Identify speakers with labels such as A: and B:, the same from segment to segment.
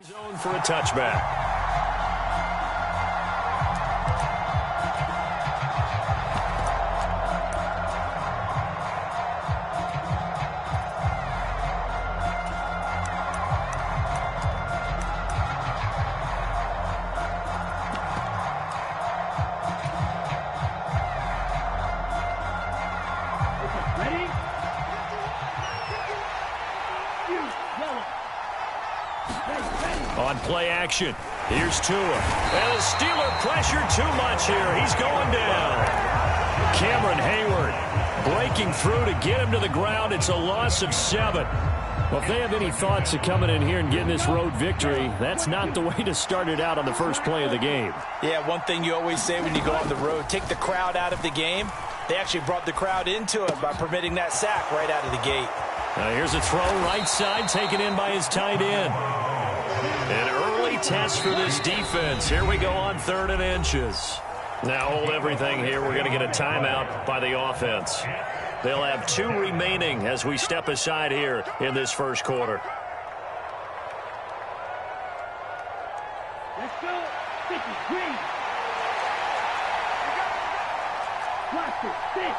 A: Zone for a touchback. On play action, here's Tua. And the Steeler pressure too much here. He's going down. Cameron Hayward breaking through to get him to the ground. It's a loss of 7. Well, if they have any thoughts of coming in here and getting this road victory, that's not the way to start it out on the first play of the game. Yeah, one thing you always say when you go on the road, take the crowd out of the game. They actually brought the crowd into it by permitting that sack right out of the gate. Now here's a throw right side taken in by his tight end. An early test for this defense. Here we go on 3rd and inches. Now hold everything here. We're going to get a timeout by the offense. They'll have 2 remaining as we step aside here in this first quarter.
B: Let's go. 50, green. Blaster, 6.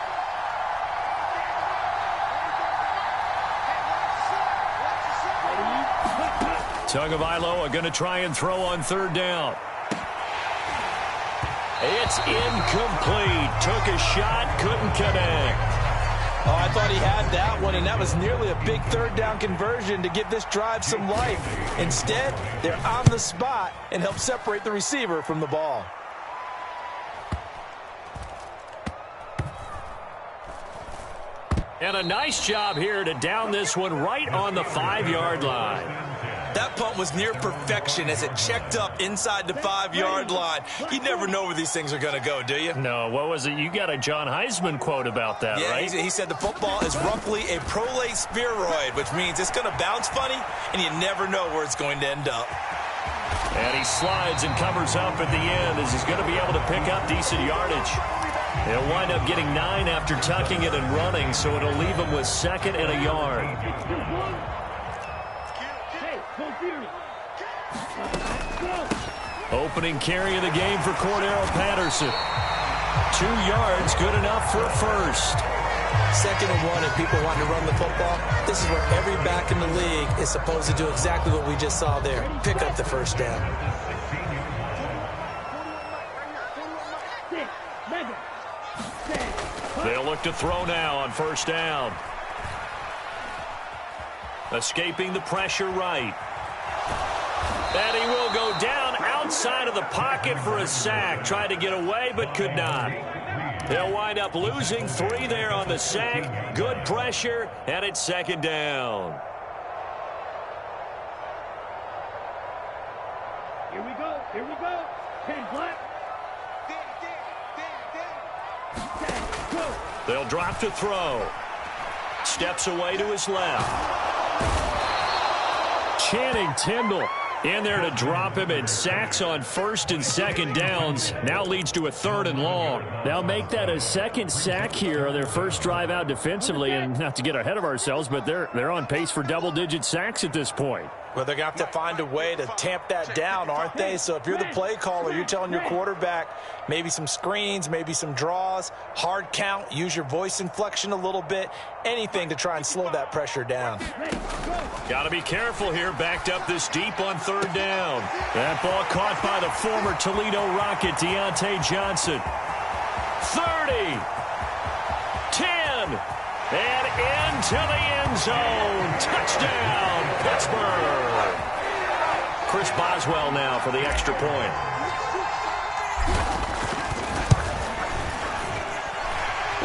A: Tagovailoa going to try and throw on 3rd down. It's incomplete. Took a shot, couldn't connect.
C: Oh, I thought he had that one, and that was nearly a big 3rd down conversion to give this drive some life. Instead, they're on the spot and help separate the receiver from the ball.
A: And a nice job here to down this one right on the 5-yard line.
C: That punt was near perfection as it checked up inside the 5-yard line. You never know where these things are going to go, do you?
A: No, what was it? You got a John Heisman quote about that, right?
C: He said the football is roughly a prolate spheroid, which means it's going to bounce funny, and you never know where it's going to end up.
A: And he slides and covers up at the end as he's going to be able to pick up decent yardage. He'll wind up getting 9 after tucking it and running, so it'll leave him with 2nd and a yard. Opening carry of the game for Cordero Patterson. 2 yards, good enough for a first.
C: 2nd and 1, and people want to run the football. This is where every back in the league is supposed to do exactly what we just saw there. Pick up the first down.
A: They'll look to throw now on 1st down. Escaping the pressure right. And he will go down outside of the pocket for a sack. Tried to get away, but could not. They'll wind up losing 3 there on the sack. Good pressure, and it's 2nd down.
B: Here we go. Here we go. 10 black.
A: They'll drop to throw. Steps away to his left. Channing Tindall in there to drop him, and sacks on 1st and 2nd downs. Now leads to a 3rd and long. They'll make that a 2nd sack here on their first drive out defensively. And not to get ahead of ourselves, but they're on pace for double-digit sacks at this point.
C: Well, they're going to have to find a way to tamp that down, aren't they? So if you're the play caller, you're telling your quarterback maybe some screens, maybe some draws, hard count, use your voice inflection a little bit, anything to try and slow that pressure down.
A: Got to be careful here, backed up this deep on 3rd down. That ball caught by the former Toledo Rocket, Deontay Johnson. 30, 10, and into the end zone. Touchdown, Pittsburgh. Chris Boswell now for the extra point.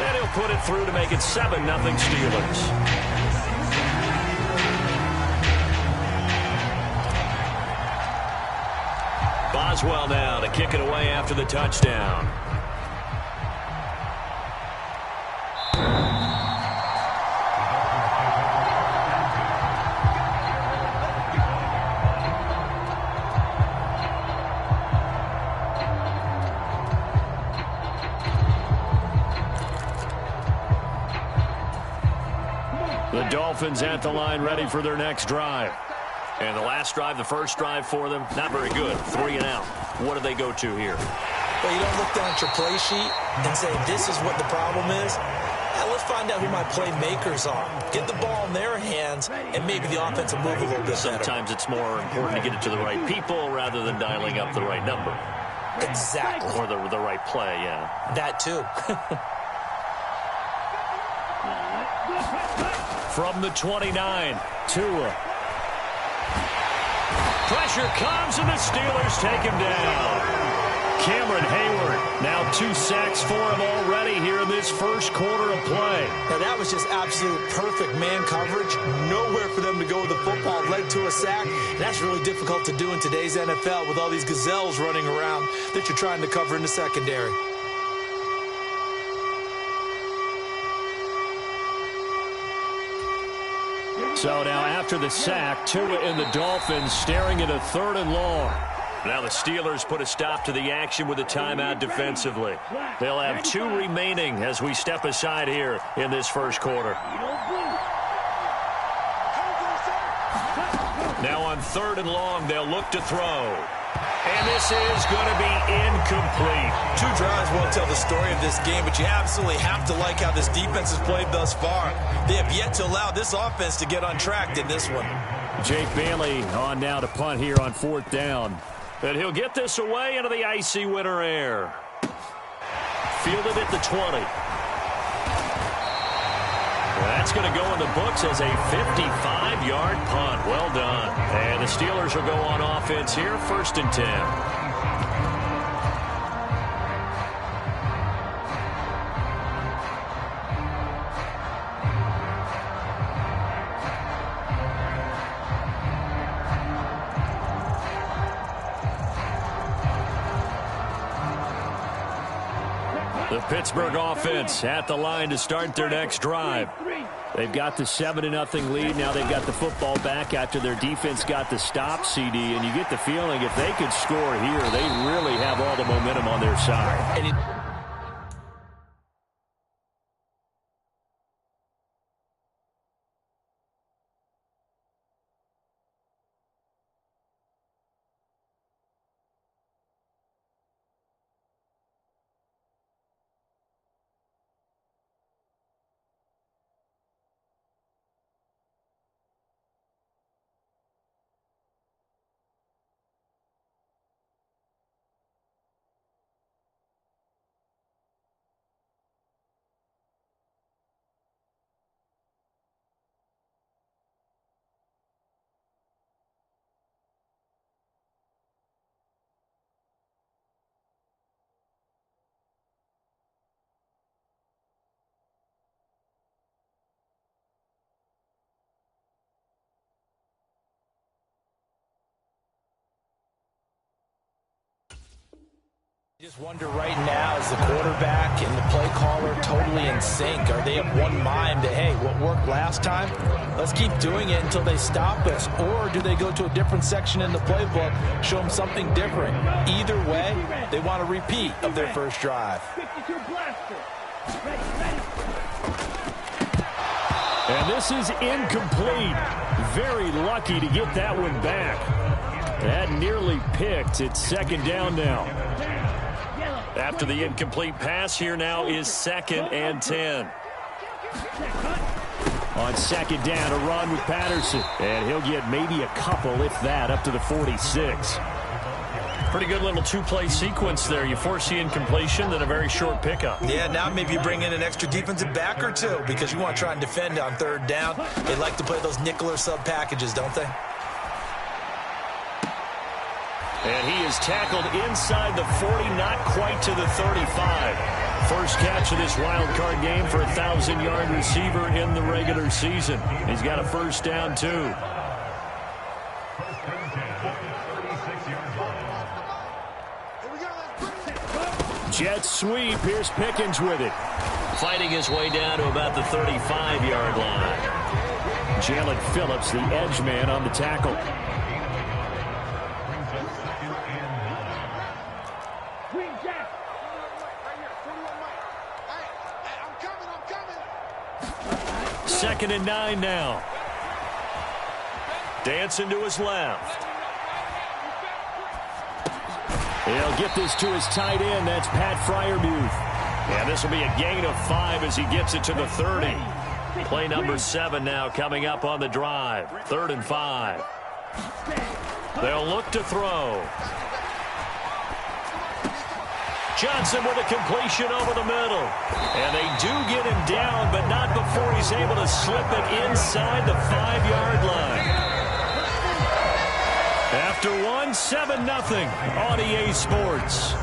A: And he'll put it through to make it 7-0 Steelers. Boswell now to kick it away after the touchdown. The Dolphins at the line, ready for their next drive. And the last drive, the first drive for them, not very good. 3 and out. What do they go to here?
C: Well, you don't look down at your play sheet and say, this is what the problem is. Now, let's find out who my playmakers are. Get the ball in their hands, and maybe the offense will move a little bit better.
A: Sometimes it's more important to get it to the right people rather than dialing up the right number.
C: Exactly.
A: Or the right play, yeah.
C: That too.
A: From the 29, Tua. Pressure comes, and the Steelers take him down. Cameron Hayward, now 2 sacks for him already here in this first quarter of play.
C: Now, that was just absolute perfect man coverage. Nowhere for them to go with the football. Led to a sack. And that's really difficult to do in today's NFL with all these gazelles running around that you're trying to cover in the secondary.
A: So now after the sack, Tua and the Dolphins staring at a 3rd and long. Now the Steelers put a stop to the action with a timeout defensively. They'll have 2 remaining as we step aside here in this first quarter. Now on 3rd and long, they'll look to throw. And this is going to be incomplete.
C: 2 drives won't tell the story of this game, but you absolutely have to like how this defense has played thus far. They have yet to allow this offense to get untracked in this one.
A: Jake Bailey on now to punt here on 4th down. And he'll get this away into the icy winter air. Fielded at the 20. That's going to go in the books as a 55-yard punt. Well done. And the Steelers will go on offense here, 1st and 10. The Pittsburgh offense at the line to start their next drive. They've got the 7-0 lead. Now they've got the football back after their defense got the stop, CD. And you get the feeling if they could score here, they really have all the momentum on their side.
C: I just wonder right now, is the quarterback and the play caller totally in sync? Are they of one mind that, hey, what worked last time, let's keep doing it until they stop us? Or do they go to a different section in the playbook, show them something different? Either way, they want a repeat of their first drive.
A: And this is incomplete. Very lucky to get that one back. That nearly picked. It's 2nd down now. After the incomplete pass, here now is 2nd and 10. On 2nd down, a run with Patterson. And he'll get maybe a couple, if that, up to the 46. Pretty good little 2-play sequence there. You force the incompletion, then a very short pickup.
C: Yeah, now maybe you bring in an extra defensive back or 2 because you want to try and defend on 3rd down. They like to play those nickel or sub packages, don't they?
A: And he is tackled inside the 40, not quite to the 35. First catch of this wild card game for a 1,000-yard receiver in the regular season. He's got a 1st down, too. Jet sweep. Here's Pickens with it. Fighting his way down to about the 35-yard line. Jalen Phillips, the edge man, on the tackle. Second and 9 now. Dancing to his left. He'll get this to his tight end. That's Pat Freiermuth. And this will be a gain of 5 as he gets it to the 30. Play number 7 now coming up on the drive. 3rd and 5. They'll look to throw. Johnson with a completion over the middle. And they do get him down, but not before he's able to slip it inside the 5-yard line. After 7-0 on EA Sports.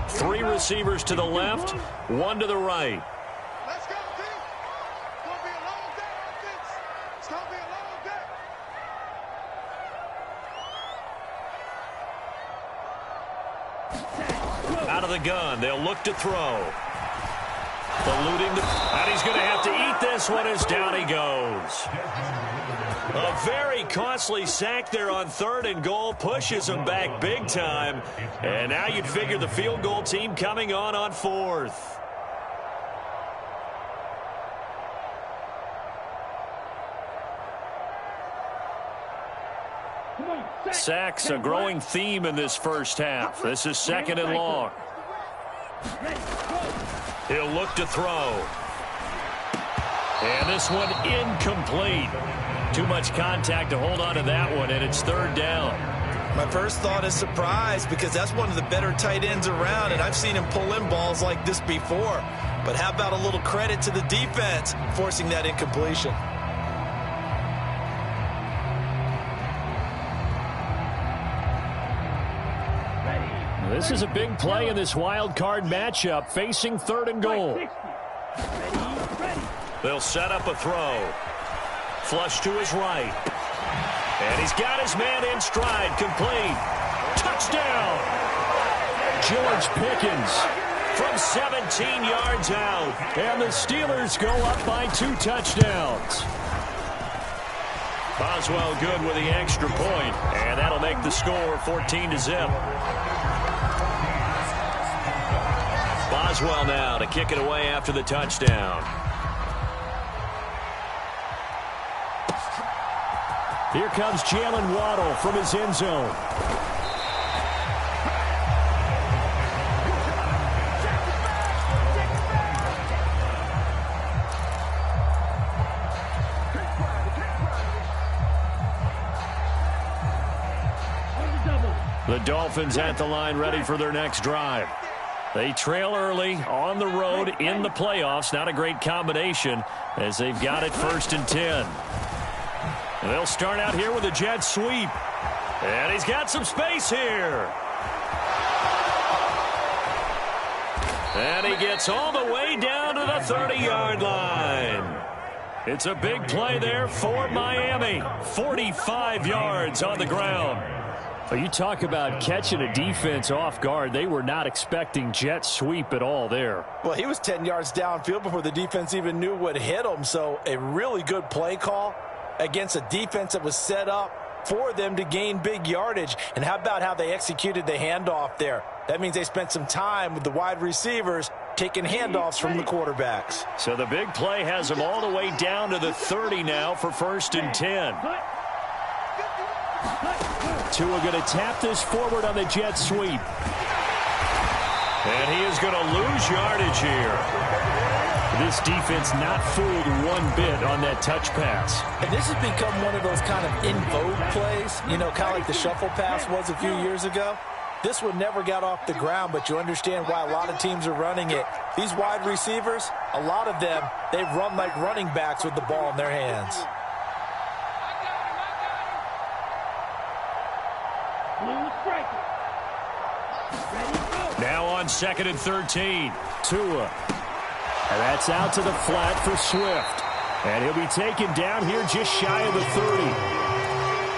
A: Three receivers to the left, one to the right.
D: Let's go, team. It's going to be a long day, offense. It's going to be a long day.
A: Out of the gun, they'll look to throw. Eluding and he's going to have to eat this one as down he goes. A very costly sack there on 3rd and goal, pushes him back big time. And now you'd figure the field goal team coming on 4th. Sacks a growing theme in this first half. This is 2nd and long. He'll look to throw. And this one incomplete. Too much contact to hold on to that one, and it's 3rd down.
C: My first thought is surprise, because that's one of the better tight ends around, and I've seen him pull in balls like this before. But how about a little credit to the defense forcing that incompletion?
A: This is a big play in this wild card matchup, facing 3rd and goal. They'll set up a throw. Flush to his right. And he's got his man in stride. Complete. Touchdown. George Pickens from 17 yards out. And the Steelers go up by 2 touchdowns. Boswell good with the extra point. And that'll make the score 14-0. Boswell now to kick it away after the touchdown. Here comes Jalen Waddle from his end zone. The Dolphins at the line ready for their next drive. They trail early on the road in the playoffs. Not a great combination as they've got it 1st and 10. They'll start out here with a jet sweep. And he's got some space here. And he gets all the way down to the 30-yard line. It's a big play there for Miami. 45 yards on the ground. Well, you talk about catching a defense off guard. They were not expecting jet sweep at all there.
C: Well, he was 10 yards downfield before the defense even knew what hit him. So a really good play call against a defense that was set up for them to gain big yardage. And how about how they executed the handoff there? That means they spent some time with the wide receivers taking handoffs from the quarterbacks.
A: So the big play has them all the way down to the 30 now for 1st and 10. Tua going to tap this forward on the jet sweep. And he is going to lose yardage here. This defense not fooled one bit on that touch pass.
C: And this has become one of those kind of in vogue plays, you know, kind of like the shuffle pass was a few years ago. This one never got off the ground, but you understand why a lot of teams are running it. These wide receivers, a lot of them, they run like running backs with the ball in their hands.
A: Now on 2nd and 13. Tua. And that's out to the flat for Swift. And he'll be taken down here just shy of the 30.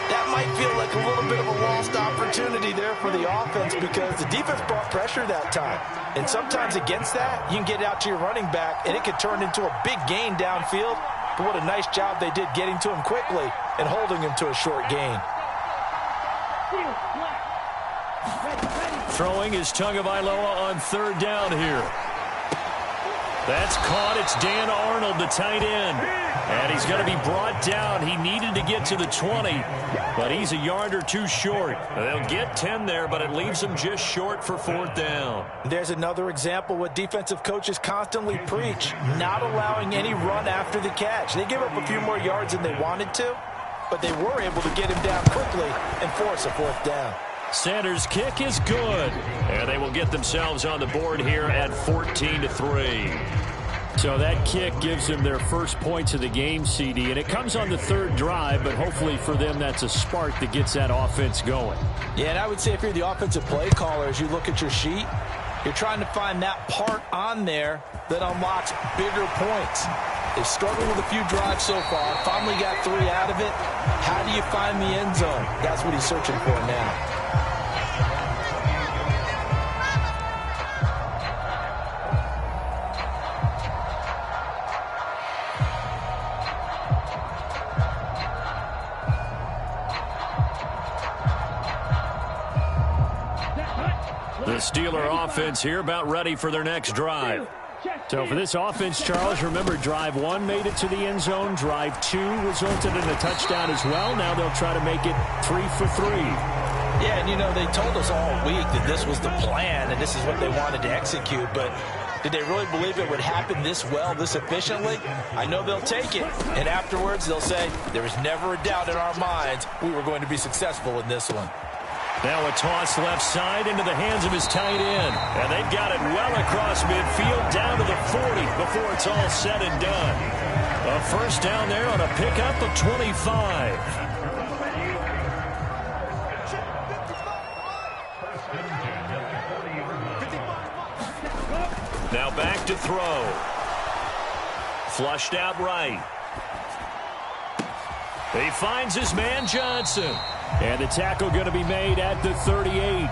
C: That might feel like a little bit of a lost opportunity there for the offense because the defense brought pressure that time. And sometimes against that, you can get out to your running back, and it could turn into a big gain downfield. But what a nice job they did getting to him quickly and holding him to a short gain.
A: Throwing is Tagovailoa on third down here. That's caught. It's Dan Arnold, the tight end. And he's going to be brought down. He needed to get to the 20, but he's a yard or two short. They'll get 10 there, but it leaves them just short for fourth down.
C: There's another example what defensive coaches constantly preach, not allowing any run after the catch. They give up a few more yards than they wanted to, but they were able to get him down quickly and force a fourth down.
A: Sanders' kick is good, and they will get themselves on the board here at 14-3. So that kick gives them their first points of the game, CD, and it comes on the third drive, but hopefully for them that's a spark that gets that offense going.
C: Yeah, and I would say if you're the offensive play caller, as you look at your sheet, you're trying to find that part on there that unlocks bigger points. They've struggled with a few drives so far, finally got 3 out of it. How do you find the end zone? That's what he's searching for now.
A: The Steeler offense here about ready for their next drive. So for this offense, Charles, remember drive 1 made it to the end zone. Drive 2 resulted in a touchdown as well. Now they'll try to make it 3 for 3.
C: Yeah, and you know, they told us all week that this was the plan and this is what they wanted to execute, but did they really believe it would happen this well, this efficiently? I know they'll take it, and afterwards they'll say, there was never a doubt in our minds we were going to be successful in this one.
A: Now a toss left side into the hands of his tight end. And they've got it well across midfield down to the 40 before it's all said and done. A first down there on a pickup of 25. Now back to throw. Flushed out right. He finds his man Johnson. And the tackle going to be made at the 38.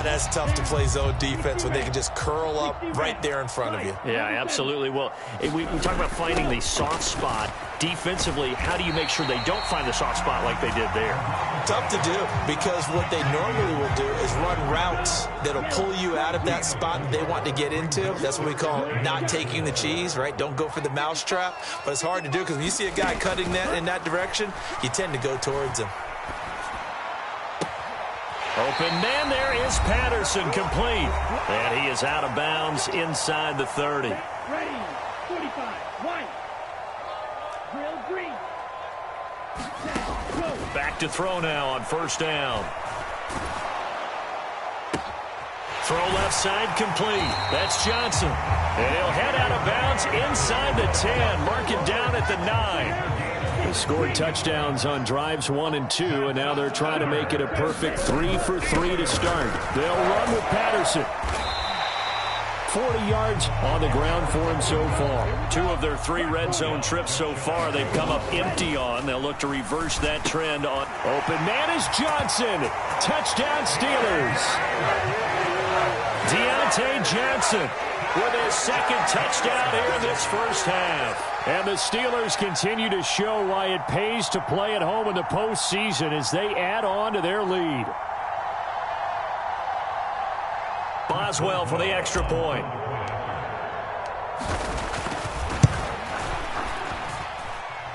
C: That's tough to play zone defense when they can just curl up right there in front of you.
A: Yeah, absolutely. Well, we talk about finding the soft spot. Defensively, how do you make sure they don't find the soft spot like they did there?
C: Tough to do, because what they normally will do is run routes that'll pull you out of that spot that they want to get into. That's what we call not taking the cheese, right? Don't go for the mousetrap. But it's hard to do because when you see a guy cutting that in that direction, you tend to go towards him.
A: Open man, there is Patterson, complete. And he is out of bounds inside the 30.
B: Ready, 45, white, grill green. Set, go.
A: Back to throw now on first down. Throw left side, complete. That's Johnson. And he'll head out of bounds inside the 10. Mark him down at the 9. They scored touchdowns on drives 1 and 2, and now they're trying to make it a perfect 3 for 3 to start. They'll run with Patterson. 40 yards on the ground for him so far. 2 of their 3 red zone trips so far they've come up empty on. They'll look to reverse that trend on. Open man is Johnson. Touchdown Steelers. Deontay Johnson with his second touchdown here in this first half. And the Steelers continue to show why it pays to play at home in the postseason as they add on to their lead. Boswell for the extra point.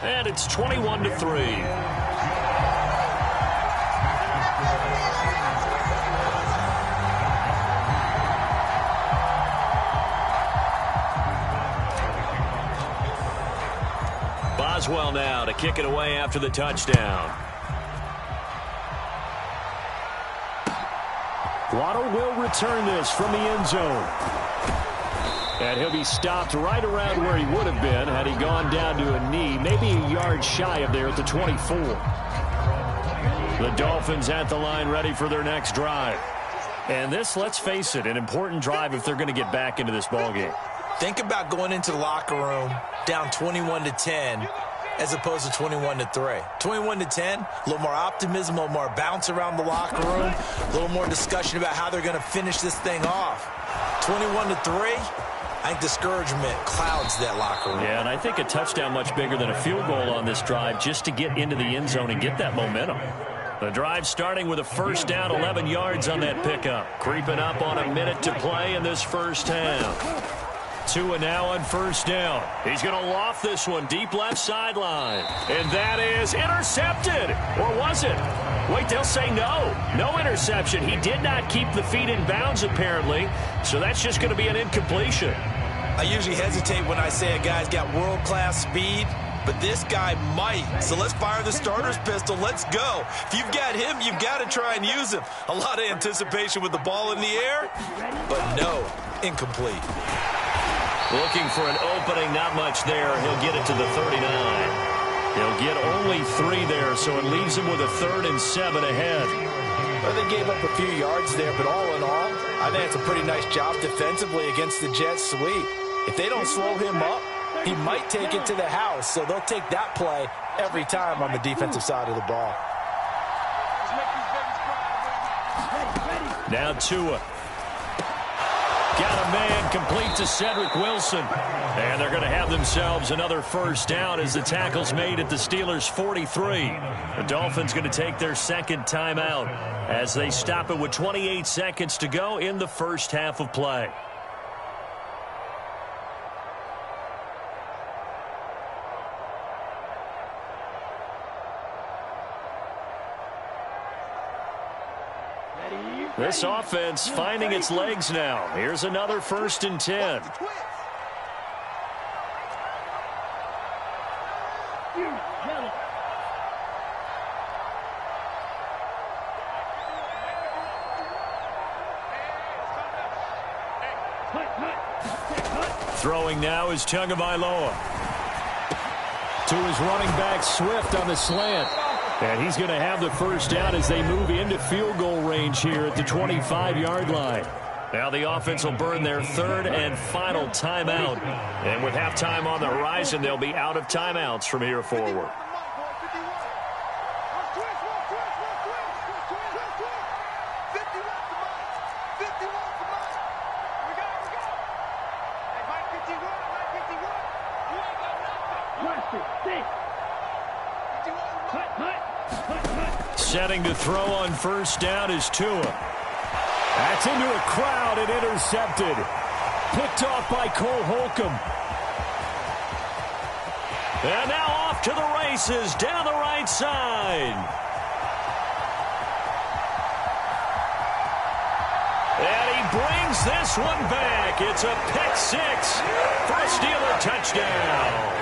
A: And it's 21-3. Boswell now to kick it away after the touchdown. Waddle will return this from the end zone. And he'll be stopped right around where he would have been had he gone down to a knee, maybe a yard shy of there at the 24. The Dolphins at the line ready for their next drive. And this, let's face it, an important drive if they're going to get back into this ballgame.
C: Think about going into the locker room down 21-10 as opposed to 21-3. 21-10, a little more optimism, a little more bounce around the locker room, a little more discussion about how they're going to finish this thing off. 21-3, I think discouragement clouds that locker room.
A: Yeah, and I think a touchdown much bigger than a field goal on this drive just to get into the end zone and get that momentum. The drive starting with a first down, 11 yards on that pickup. Creeping up on a minute to play in this first half. Tua now on first down. He's going to loft this one deep left sideline. And that is intercepted. Or was it? Wait, they'll say no. No interception. He did not keep the feet in bounds, apparently. So that's just going to be an incompletion.
C: I usually hesitate when I say a guy's got world-class speed, but this guy might. So let's fire the starter's pistol. Let's go. If you've got him, you've got to try and use him. A lot of anticipation with the ball in the air, but no, incomplete.
A: Looking for an opening, not much there. He'll get it to the 39. He'll get only 3 there, so it leaves him with a 3rd and 7 ahead.
C: Well, they gave up a few yards there, but all in all, I think it's a pretty nice job defensively against the Jets sweep. If they don't slow him up, he might take it to the house, so they'll take that play every time on the defensive side of the ball.
A: Now Tua. Got a man complete to Cedric Wilson. And they're going to have themselves another first down as the tackle's made at the Steelers' 43. The Dolphins going to take their second timeout as they stop it with 28 seconds to go in the first half of play. This offense finding its legs now. Here's another 1st and 10. Throwing now is Tagovailoa. To his running back Swift on the slant. And he's going to have the first down as they move into field goal range here at the 25-yard line. Now the offense will burn their 3rd and final timeout. And with halftime on the horizon, they'll be out of timeouts from here forward. Setting to throw on first down is Tua. That's into a crowd and intercepted. Picked off by Cole Holcomb. And now off to the races down the right side. And he brings this one back. It's a pick 6 for a Steeler touchdown.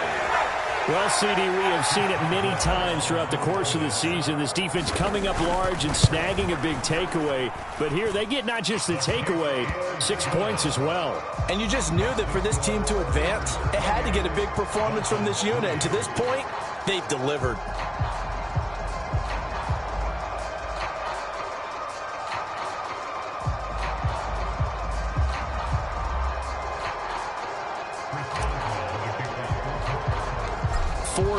A: Well, CD, we have seen it many times throughout the course of the season. This defense coming up large and snagging a big takeaway. But here they get not just the takeaway, 6 points as well.
C: And you just knew that for this team to advance, it had to get a big performance from this unit. And to this point, they've delivered.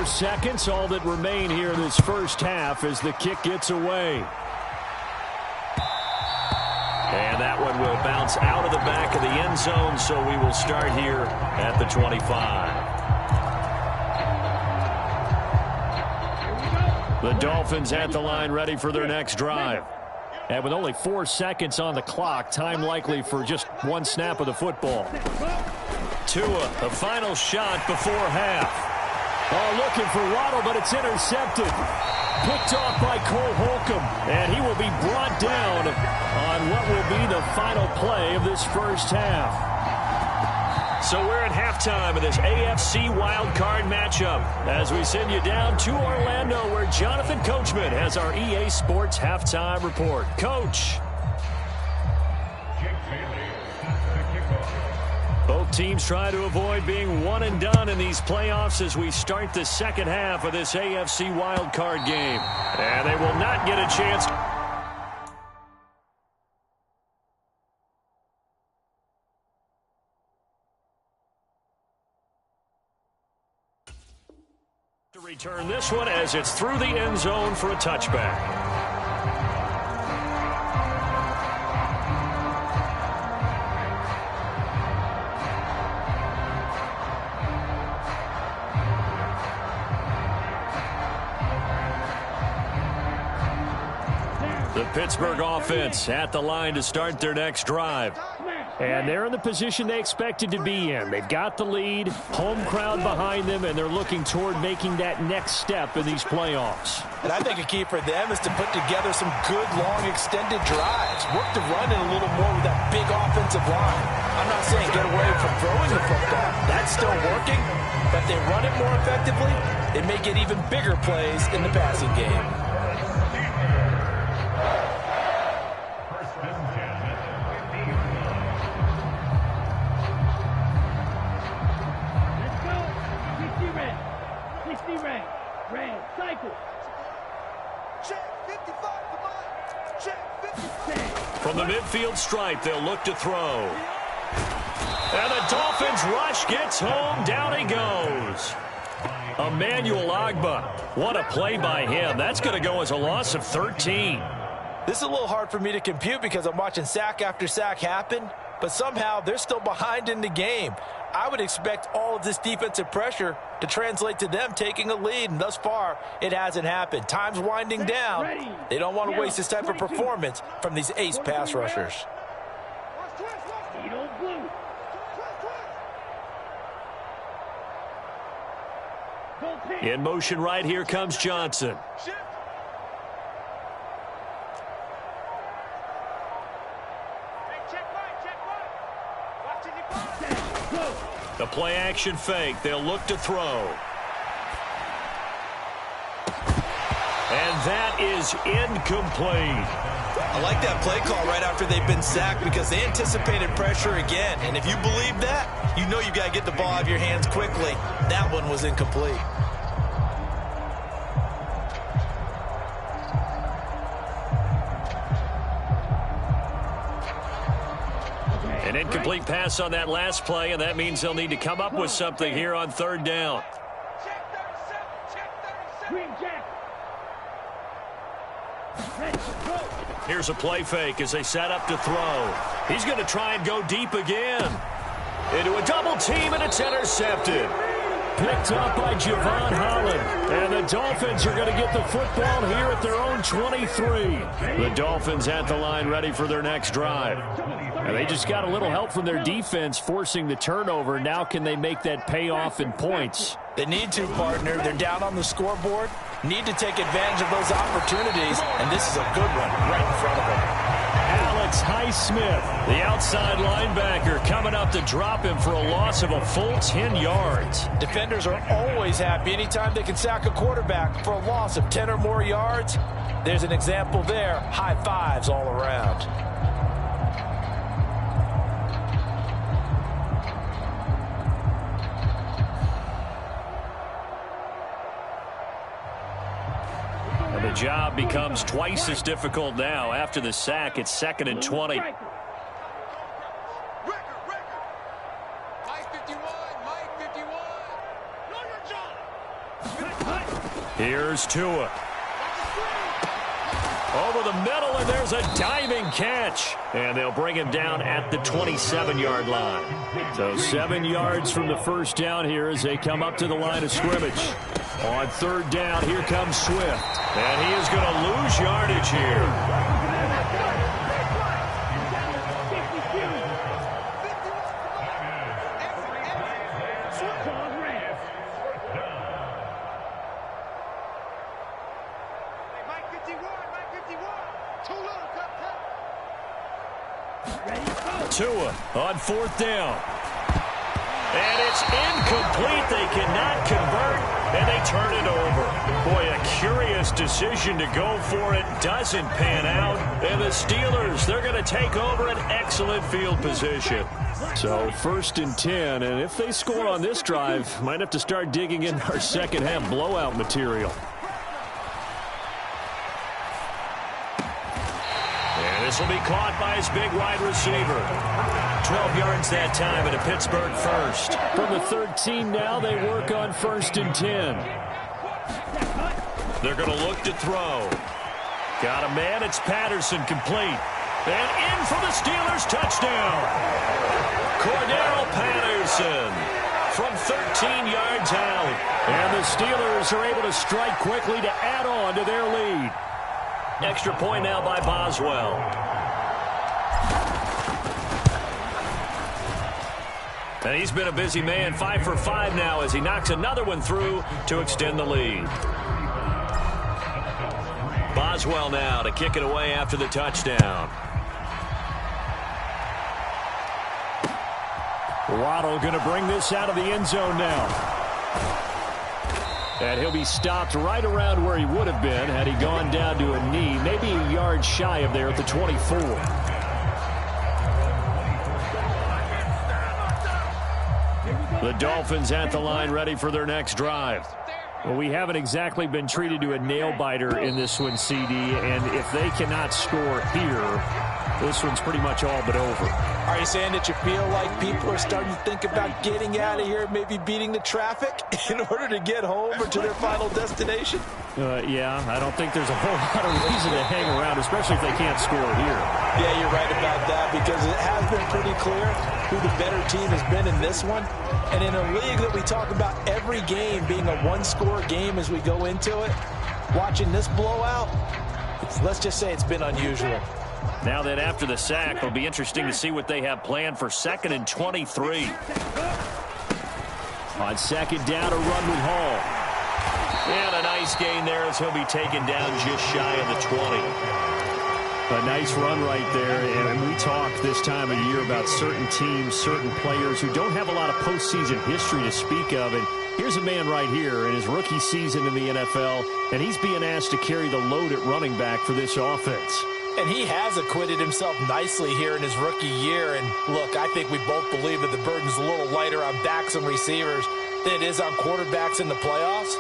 A: Seconds, all that remain here in this first half as the kick gets away. And that one will bounce out of the back of the end zone, so we will start here at the 25. The Dolphins at the line ready for their next drive. And with only 4 seconds on the clock, time likely for just one snap of the football. Tua, the final shot before half. Oh, looking for Waddle, but it's intercepted. Picked off by Cole Holcomb, and he will be brought down on what will be the final play of this first half. So we're at halftime of this AFC wildcard matchup as we send you down to Orlando where Jonathan Coachman has our EA Sports halftime report. Coach. Both teams try to avoid being one and done in these playoffs as we start the second half of this AFC wildcard game. And they will not get a chance to return this one as it's through the end zone for a touchback. The Pittsburgh offense at the line to start their next drive.
E: And they're in the position they expected to be in. They've got the lead, home crowd behind them, and they're looking toward making that next step in these playoffs.
C: And I think a key for them is to put together some good, long, extended drives. Work the run in a little more with that big offensive line. I'm not saying get away from throwing the football. That's still working. But if they run it more effectively, they may get even bigger plays in the passing game.
B: Red, cycle.
D: Check 55 for mine. Check 55.
A: From the midfield stripe, they'll look to throw. And the Dolphins rush gets home. Down he goes. Emmanuel Ogbah. What a play by him. That's going to go as a loss of 13.
C: This is a little hard for me to compute because I'm watching sack after sack happen, but somehow they're still behind in the game. I would expect all of this defensive pressure to translate to them taking a lead, and thus far, it hasn't happened. Time's winding down. They don't want to waste this type of performance from these ace pass rushers.
A: In motion right here comes Johnson. The play action fake. They'll look to throw. And that is incomplete.
C: I like that play call right after they've been sacked because they anticipated pressure again. And if you believe that, you know you got to get the ball out of your hands quickly. That one was incomplete.
A: An incomplete pass on that last play, and that means they'll need to come up with something here on third down. Here's a play fake as they set up to throw. He's going to try and go deep again. Into a double team, and it's intercepted.
E: Picked up by Javon Holland. And the Dolphins are going to get the football here at their own 23.
A: The Dolphins at the line ready for their next drive.
E: And they just got a little help from their defense forcing the turnover. Now can they make that pay off in points?
C: They need to, partner. They're down on the scoreboard. Need to take advantage of those opportunities, and this is a good one right in front of them.
E: Alex Highsmith,
A: the outside linebacker, coming up to drop him for a loss of a full 10 yards.
C: Defenders are always happy anytime they can sack a quarterback for a loss of 10 or more yards. There's an example there. High fives all around.
A: The job becomes twice as difficult now. After the sack, it's 2nd and 20.
D: Mike 51, Mike 51.
A: Here's Tua. Over the middle, and there's a diving catch. And they'll bring him down at the 27-yard line.
E: So 7 yards from the first down here as they come up to the line of scrimmage. On third down, here comes Swift.
A: And he is going to lose yardage here. Tua on fourth down. And it's incomplete. They cannot convert, and they turn it over. Boy, a curious decision to go for it. Doesn't pan out. And the Steelers, they're going to take over an excellent field position.
E: So 1st and 10, and if they score on this drive, might have to start digging in our second half blowout material.
A: And this will be caught by his big wide receiver. 12 yards that time at a Pittsburgh first.
E: From the 13 now, they work on 1st and 10.
A: They're going to look to throw. Got a man. It's Patterson, complete. And in for the Steelers, touchdown. Cordero Patterson from 13 yards out.
E: And the Steelers are able to strike quickly to add on to their lead.
A: Extra point now by Boswell. And he's been a busy man, 5 for 5 now as he knocks another one through to extend the lead. Boswell now to kick it away after the touchdown.
E: Waddle going to bring this out of the end zone now. And he'll be stopped right around where he would have been had he gone down to a knee, maybe a yard shy of there at the 24. The Dolphins at the line ready for their next drive. Well, we haven't exactly been treated to a nail-biter in this one, CD, and if they cannot score here, this one's pretty much all but over.
C: Are you saying that you feel like people are starting to think about getting out of here, maybe beating the traffic in order to get home or to their final destination?
E: Yeah, I don't think there's a whole lot of reason to hang around, especially if they can't score here.
C: Yeah, you're right about that because it has been pretty clear who the better team has been in this one. And in a league that we talk about every game being a one-score game as we go into it, watching this blowout, let's just say it's been unusual.
E: Now that after the sack, it'll be interesting to see what they have planned for 2nd and 23. On 2nd down, a run with Hall.
A: And a nice gain there as he'll be taken down just shy of the 20.
E: A nice run right there, and we talk this time of year about certain teams, certain players who don't have a lot of postseason history to speak of, and here's a man right here in his rookie season in the NFL, and he's being asked to carry the load at running back for this offense.
C: And he has acquitted himself nicely here in his rookie year, and look, I think we both believe that the burden's a little lighter on backs and receivers than it is on quarterbacks in the playoffs.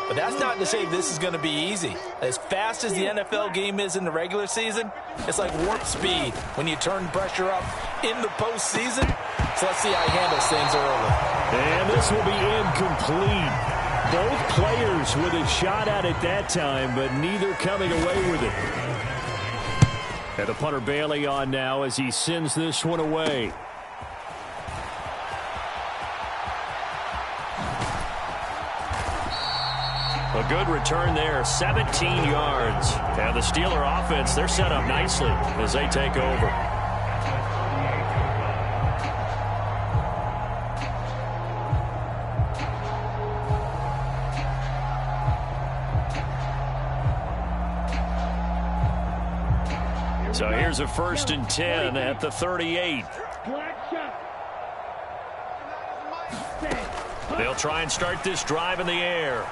C: But that's not to say this is going to be easy. As fast as the NFL game is in the regular season, it's like warp speed when you turn pressure up in the postseason. So let's see how he handles things early.
E: And this will be incomplete. Both players with a shot at it that time, but neither coming away with it. And the punter Bailey on now as he sends this one away. A good return there, 17 yards. And the Steeler offense, they're set up nicely as they take over. So here's a 1st and 10 at the 38. They'll try and start this drive in the air.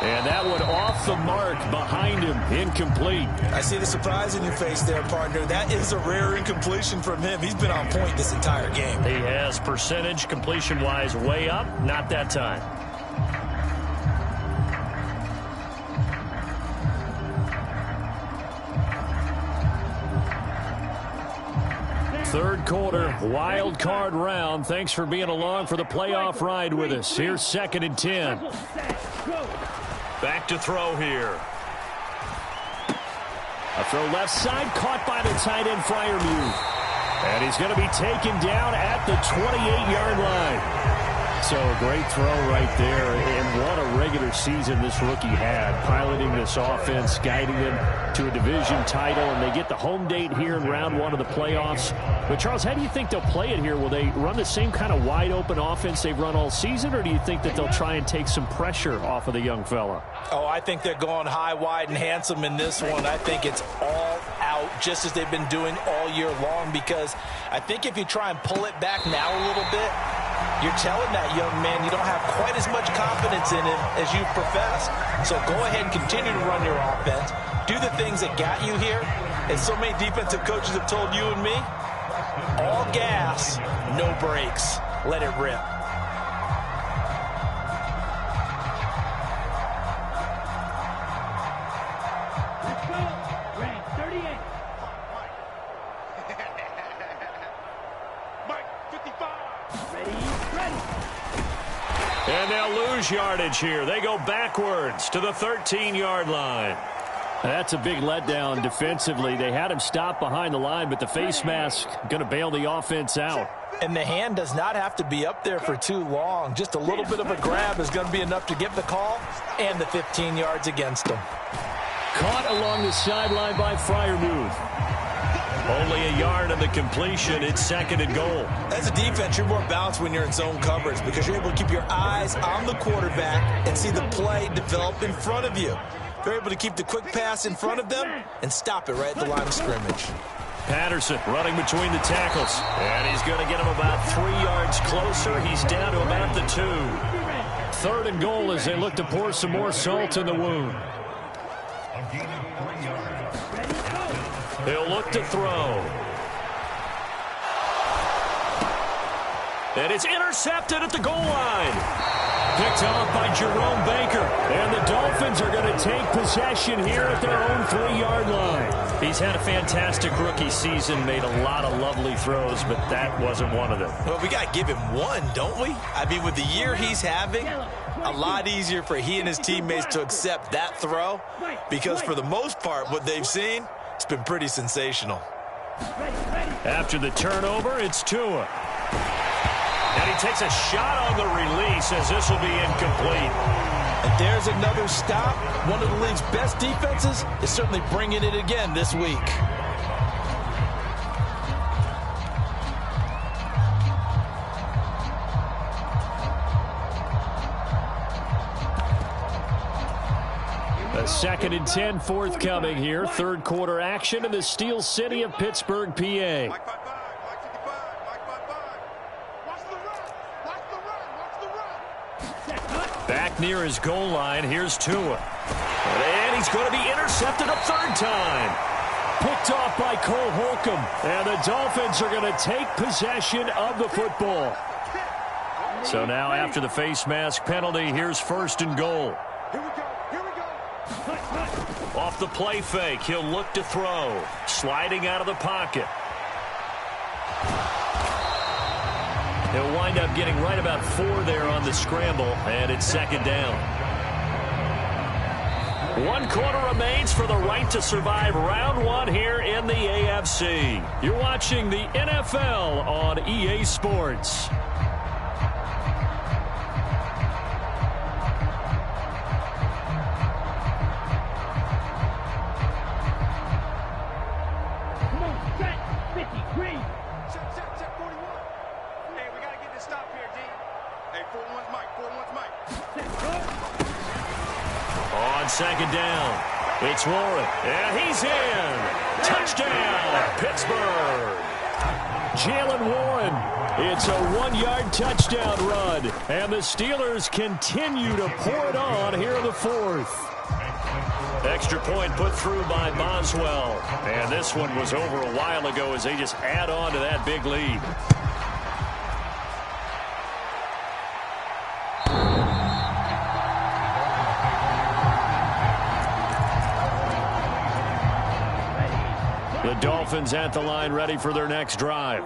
E: And that one off the mark behind him, incomplete.
C: I see the surprise in your face there, partner. That is a rare incompletion from him. He's been on point this entire game.
E: He has percentage completion-wise way up, not that time. Third quarter, wild card round. Thanks for being along for the playoff ride with us. Here's 2nd and 10.
A: Back to throw here.
E: A throw left side, caught by the tight end Freiermuth. And he's going to be taken down at the 28-yard line. So a great throw right there, and what a regular season this rookie had, piloting this offense, guiding them to a division title, and they get the home date here in round 1 of the playoffs. But, Charles, how do you think they'll play it here? Will they run the same kind of wide-open offense they've run all season, or do you think that they'll try and take some pressure off of the young fella?
C: Oh, I think they're going high, wide, and handsome in this one. I think it's all out, just as they've been doing all year long, because I think if you try and pull it back now a little bit, you're telling that young man you don't have quite as much confidence in him as you profess. So go ahead and continue to run your offense. Do the things that got you here. And so many defensive coaches have told you and me, all gas, no brakes. Let it rip.
B: Let's go. Rank 38.
D: Mike, 55.
B: Ready, ready.
A: And they'll lose yardage here. They go backwards to the 13-yard line.
E: That's a big letdown defensively. They had him stop behind the line, but the face mask going to bail the offense out.
C: And the hand does not have to be up there for too long. Just a little bit of a grab is going to be enough to get the call and the 15 yards against them.
E: Caught along the sideline by Freiermuth.
A: Only a yard on the completion. It's 2nd and goal.
C: As a defense, you're more balanced when you're in zone coverage because you're able to keep your eyes on the quarterback and see the play develop in front of you. They're able to keep the quick pass in front of them and stop it right at the line of scrimmage.
A: Patterson running between the tackles. And he's going to get him about 3 yards closer. He's down to about the 2.
E: 3rd and goal as they look to pour some more salt in the wound.
A: He'll look to throw. And it's intercepted at the goal line. Picked off by Jerome Baker.
E: And the Dolphins are going to take possession here at their own 3-yard line.
A: He's had a fantastic rookie season, made a lot of lovely throws, but that wasn't one of them.
C: Well, we got to give him one, don't we? I mean, with the year he's having, a lot easier for he and his teammates to accept that throw because for the most part, what they've seen, it's been pretty sensational.
A: After the turnover, it's Tua. And he takes a shot on the release as this will be incomplete.
C: And there's another stop. One of the league's best defenses is certainly bringing it again this week.
E: A 2nd and 10 forthcoming here. 3rd quarter action in the Steel City of Pittsburgh, PA.
A: Back near his goal line, here's Tua. And he's going to be intercepted a 3rd time.
E: Picked off by Cole Holcomb. And the Dolphins are going to take possession of the football.
A: So now after the face mask penalty, here's 1st and goal. Off the play fake, he'll look to throw. Sliding out of the pocket. He'll wind up getting right about 4 there on the scramble, and it's 2nd down. 1 quarter remains for the right to survive round 1 here in the AFC. You're watching the NFL on EA Sports. On 2nd down, it's Warren, and he's in. Touchdown, Pittsburgh.
E: Jalen Warren. It's a 1-yard touchdown run, and the Steelers continue to pour it on here in the 4th.
A: Extra point put through by Boswell, and this one was over a while ago as they just add on to that big lead.
E: The Dolphins at the line ready for their next drive.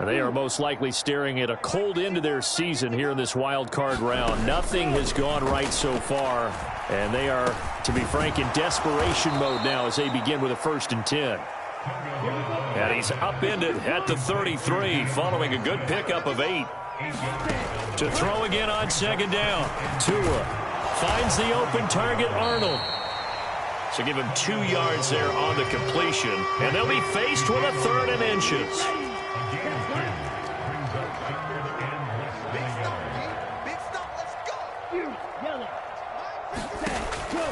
E: They are most likely staring at a cold end to their season here in this wild card round. Nothing has gone right so far, and they are, to be frank, in desperation mode now as they begin with a 1st and 10.
A: And he's upended at the 33 following a good pickup of 8. To throw again on 2nd down.
E: Tua finds the open target, Arnold.
A: So give him 2 yards there on the completion, and they'll be faced with a 3rd and inches.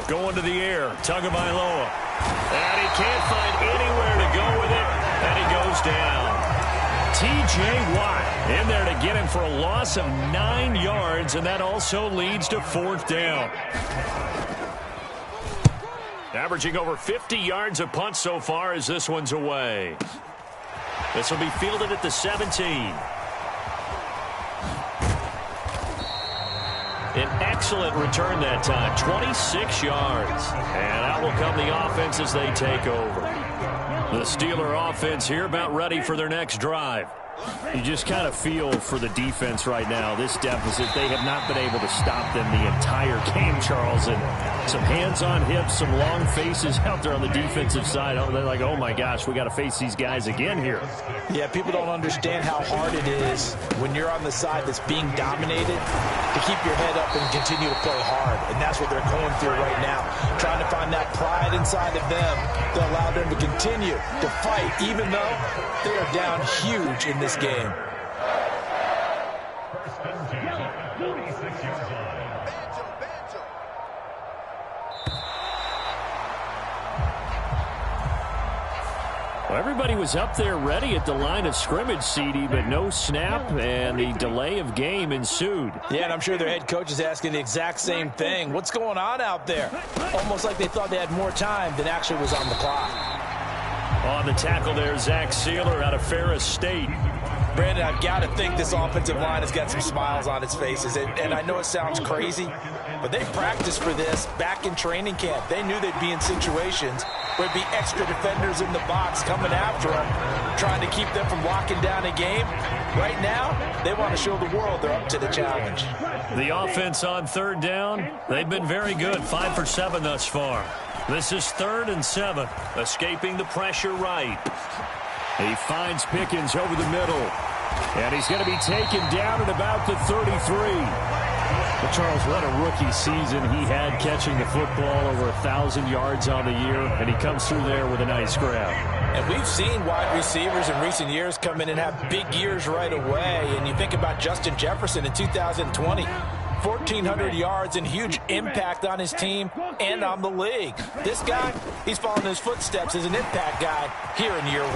A: Going to the air, Tagovailoa. And he can't find anywhere to go with it, and he goes down.
E: T.J. Watt in there to get him for a loss of 9 yards, and that also leads to 4th down.
A: Averaging over 50 yards a punt so far as this one's away. This will be fielded at the 17. An excellent return that time, 26 yards. And out will come the offense as they take over.
E: The Steeler offense here about ready for their next drive. You just kind of feel for the defense right now, this deficit. They have not been able to stop them the entire game, Charles. And some hands on hips, some long faces out there on the defensive side. Oh, they're like, oh, my gosh, we got to face these guys again here.
C: Yeah, people don't understand how hard it is when you're on the side that's being dominated to keep your head up and continue to play hard. And that's what they're going through right now, trying to find that pride inside of them to allow them to continue to fight, even though they are down huge in this game.
E: Well, everybody was up there ready at the line of scrimmage, CD, but no snap, and the delay of game ensued.
C: Yeah, and I'm sure their head coach is asking the exact same thing. What's going on out there? Almost like they thought they had more time than actually was on the clock.
E: On the tackle there, Zach Sealer out of Ferris State.
C: Brandon, I've got to think this offensive line has got some smiles on its faces. And I know it sounds crazy, but they practiced for this back in training camp. They knew they'd be in situations where there'd be extra defenders in the box coming after them, trying to keep them from locking down a game. Right now, they want to show the world they're up to the challenge.
E: The offense on third down, they've been very good, 5 for 7 thus far. This is 3rd and 7, escaping the pressure right. He finds Pickens over the middle, and he's going to be taken down at about the 33. But Charles, what a rookie season he had, catching the football over 1,000 yards on the year, and he comes through there with a nice grab.
C: And we've seen wide receivers in recent years come in and have big years right away. And you think about Justin Jefferson in 2020. 1,400 yards and huge impact on his team and on the league. This guy, he's following his footsteps as an impact guy here in year 1.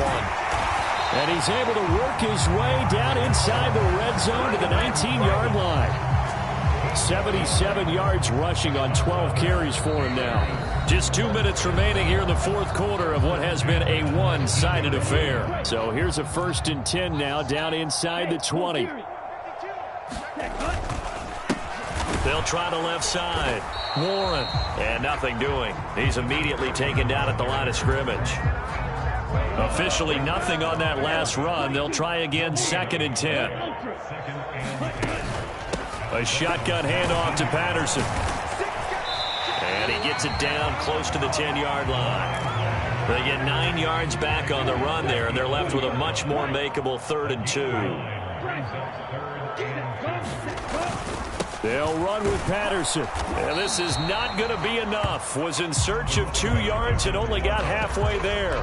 E: And he's able to work his way down inside the red zone to the 19-yard line. 77 yards rushing on 12 carries for him now. Just 2 minutes remaining here in the fourth quarter of what has been a one-sided affair. So here's a 1st and 10 now, down inside the 20. They'll try the left side. Warren. And nothing doing. He's immediately taken down at the line of scrimmage. Officially nothing on that last run. They'll try again, 2nd and 10. A shotgun handoff to Patterson. And he gets it down close to the 10-yard line. They get 9 yards back on the run there, and they're left with a much more makeable 3rd and 2. They'll run with Patterson. And this is not going to be enough. Was in search of 2 yards and only got halfway there.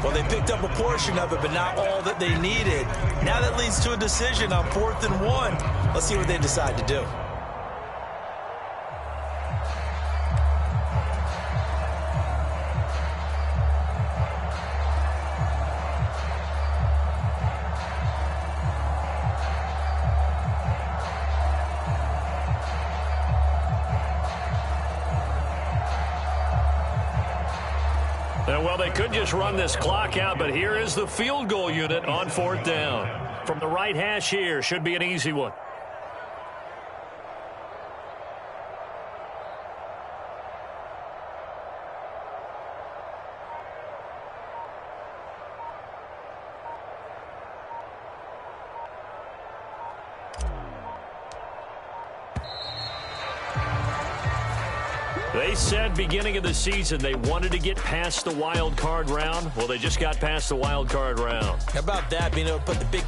C: Well, they picked up a portion of it, but not all that they needed. Now that leads to a decision on 4th and 1. Let's see what they decide to do.
E: Well, they could just run this clock out, but here is the field goal unit on 4th down. From the right hash here, should be an easy one. They said beginning of the season they wanted to get past the wild card round. Well, they just got past the wild card round.
C: How about that, being able to put the big